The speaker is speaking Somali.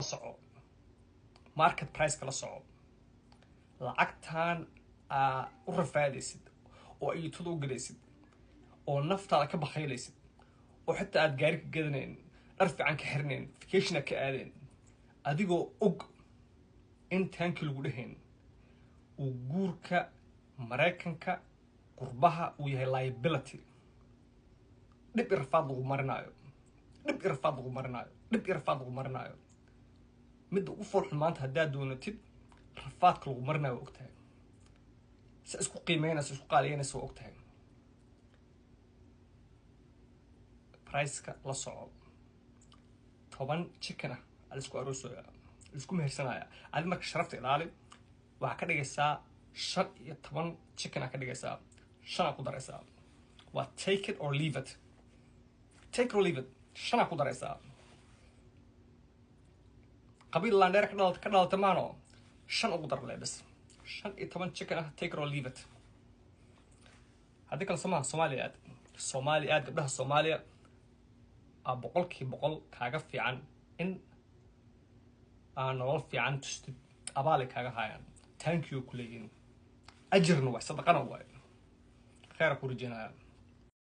soco market price kala soco lacagtan u rafaadaysid oo ay tud u galaysid oo naftaada ka bakaylaysid oo xitaa aad gaari ka gadanayn dhar fiican ka xirnayn vacation ka aadeen adigoo og in taanki lagu dhahayn uu guurka Mareykanka qurbaha uu yahay liability dhib irfaad lagu marinayo mid ugu foolxun maanta haddaad doonatid rafaadka lagu marinayo ogtahay si isku qiimeynaysa isku qaaliyeynaysa waa ogtahay priceka la soco 10 chicken ah alisku aroosaya isku mehersanaya aad marka sharafta ilaali waxa ka dhigaysaa 15 chicken ka dhigaysaa 5 ku daraysaa waa take it or leave it 5 ku daraysaa qabiil laandheer ka dhalata maano 5 ugu dar leebas 15 chicken take it or leave it hadii kala Soomaaliya gabdhaha Soomaaliya boqolkiiba boqol kaaga fiican in aan nolol fiican tustid abaal kaaga hayaan thank you kuleeyin ajirna wax sadaqana way khayr ku rajeenaya